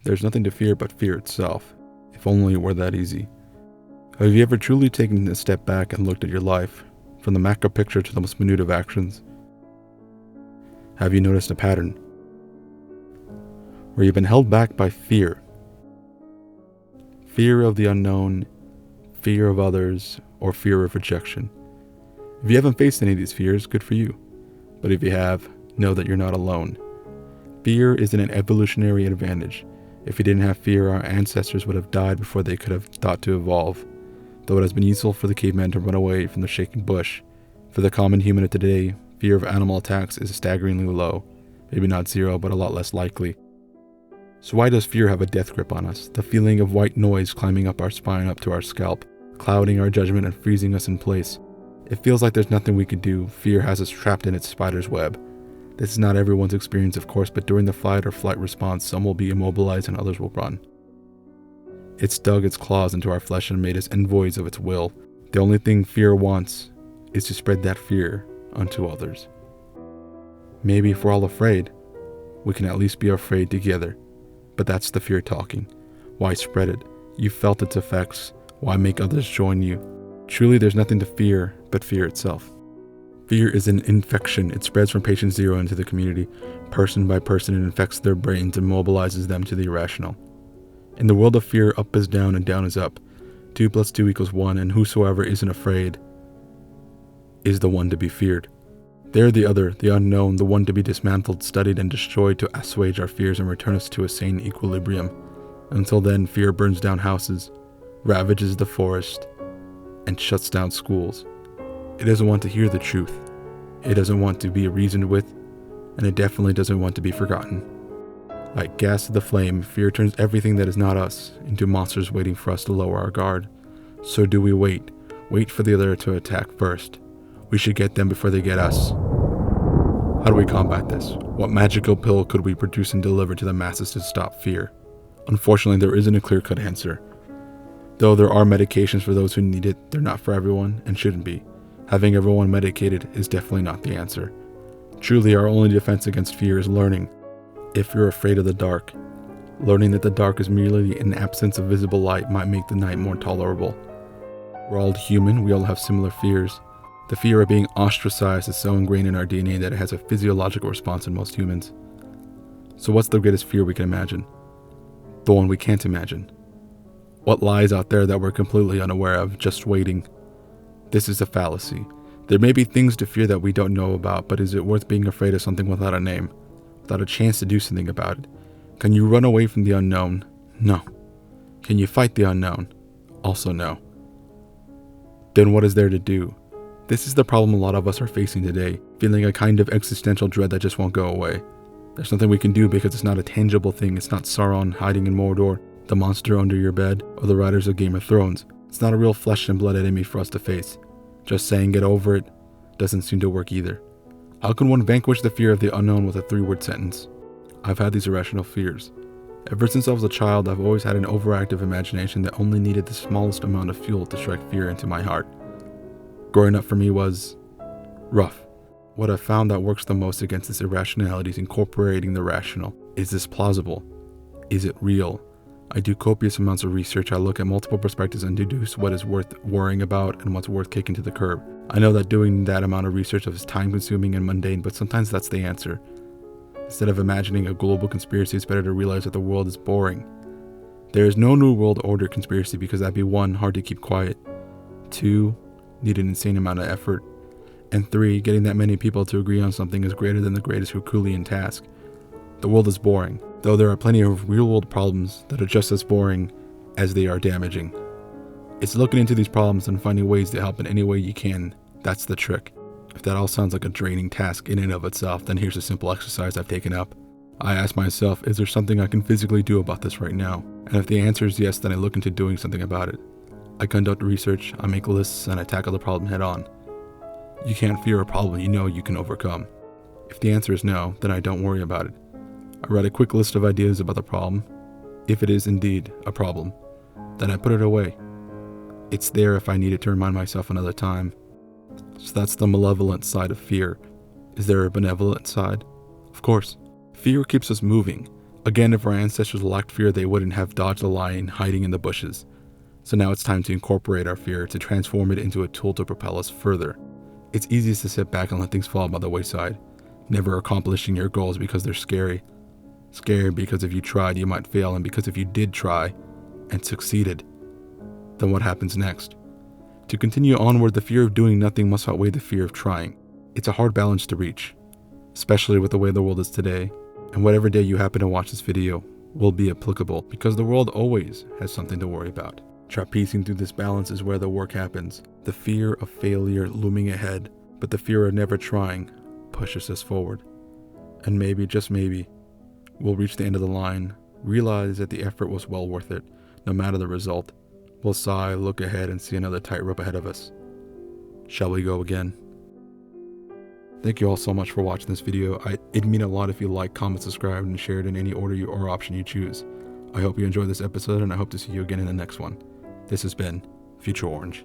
there's nothing to fear but fear itself, if only it were that easy. Have you ever truly taken a step back and looked at your life, from the macro picture to the most minute of actions? Have you noticed a pattern where you've been held back by fear? Fear of the unknown, fear of others, or fear of rejection. If you haven't faced any of these fears, good for you. But if you have, know that you're not alone. Fear is an evolutionary advantage. If we didn't have fear, our ancestors would have died before they could have thought to evolve. Though it has been useful for the caveman to run away from the shaking bush, for the common human of today, fear of animal attacks is staggeringly low. Maybe not zero, but a lot less likely. So why does fear have a death grip on us? The feeling of white noise climbing up our spine, up to our scalp, clouding our judgment and freezing us in place. It feels like there's nothing we can do. Fear has us trapped in its spider's web. This is not everyone's experience, of course, but during the fight or flight response, some will be immobilized and others will run. It's dug its claws into our flesh and made us envoys of its will. The only thing fear wants is to spread that fear unto others. Maybe if we're all afraid, we can at least be afraid together. But that's the fear talking. Why spread it? You felt its effects. Why make others join you? Truly, there's nothing to fear but fear itself. Fear is an infection. It spreads from patient zero into the community. Person by person, it infects their brains and mobilizes them to the irrational. In the world of fear, up is down and down is up. 2 + 2 = 1, and whosoever isn't afraid is the one to be feared. They're the other, the unknown, the one to be dismantled, studied, and destroyed to assuage our fears and return us to a sane equilibrium. Until then, fear burns down houses, ravages the forest, and shuts down schools. It doesn't want to hear the truth. It doesn't want to be reasoned with, and it definitely doesn't want to be forgotten. Like gas to the flame, fear turns everything that is not us into monsters waiting for us to lower our guard. So do we wait for the other to attack first. We should get them before they get us. How do we combat this? What magical pill could we produce and deliver to the masses to stop fear? Unfortunately, there isn't a clear-cut answer. Though there are medications for those who need it, they're not for everyone and shouldn't be. Having everyone medicated is definitely not the answer. Truly, our only defense against fear is learning. If you're afraid of the dark, learning that the dark is merely an absence of visible light might make the night more tolerable. We're all human, we all have similar fears. The fear of being ostracized is so ingrained in our DNA that it has a physiological response in most humans. So what's the greatest fear we can imagine? The one we can't imagine. What lies out there that we're completely unaware of, just waiting? This is a fallacy. There may be things to fear that we don't know about, but is it worth being afraid of something without a name? Without a chance to do something about it? Can you run away from the unknown? No. Can you fight the unknown? Also no. Then what is there to do? This is the problem a lot of us are facing today, feeling a kind of existential dread that just won't go away. There's nothing we can do because it's not a tangible thing. It's not Sauron hiding in Mordor, the monster under your bed, or the writers of Game of Thrones. It's not a real flesh and blood enemy for us to face. Just saying get over it doesn't seem to work either. How can one vanquish the fear of the unknown with a 3-word sentence? I've had these irrational fears. Ever since I was a child, I've always had an overactive imagination that only needed the smallest amount of fuel to strike fear into my heart. Growing up for me was rough. What I've found that works the most against this irrationality is incorporating the rational. Is this plausible? Is it real? I do copious amounts of research. I look at multiple perspectives and deduce what is worth worrying about and what's worth kicking to the curb. I know that doing that amount of research is time-consuming and mundane, but sometimes that's the answer. Instead of imagining a global conspiracy, it's better to realize that the world is boring. There is no New World Order conspiracy because that'd be 1, hard to keep quiet. 2, need an insane amount of effort. And 3, getting that many people to agree on something is greater than the greatest Herculean task. The world is boring, though there are plenty of real-world problems that are just as boring as they are damaging. It's looking into these problems and finding ways to help in any way you can. That's the trick. If that all sounds like a draining task in and of itself, then here's a simple exercise I've taken up. I ask myself, is there something I can physically do about this right now? And if the answer is yes, then I look into doing something about it. I conduct research, I make lists, and I tackle the problem head on. You can't fear a problem you know you can overcome. If the answer is no, then I don't worry about it. I write a quick list of ideas about the problem. If it is indeed a problem, then I put it away. It's there if I need it to remind myself another time. So that's the malevolent side of fear. Is there a benevolent side? Of course. Fear keeps us moving. Again, if our ancestors lacked fear, they wouldn't have dodged a lion hiding in the bushes. So now it's time to incorporate our fear to transform it into a tool to propel us further. It's easiest to sit back and let things fall by the wayside, never accomplishing your goals because they're scary. Scary because if you tried, you might fail, and because if you did try and succeeded, then what happens next? To continue onward, the fear of doing nothing must outweigh the fear of trying. It's a hard balance to reach, especially with the way the world is today, and whatever day you happen to watch this video will be applicable because the world always has something to worry about. Trapezing through this balance is where the work happens. The fear of failure looming ahead, but the fear of never trying pushes us forward. And maybe, just maybe, we'll reach the end of the line, realize that the effort was well worth it, no matter the result. We'll sigh, look ahead, and see another tightrope ahead of us. Shall we go again? Thank you all so much for watching this video. It'd mean a lot if you like, comment, subscribe, and share it in any order or option you choose. I hope you enjoyed this episode, and I hope to see you again in the next one. This has been Future Orange.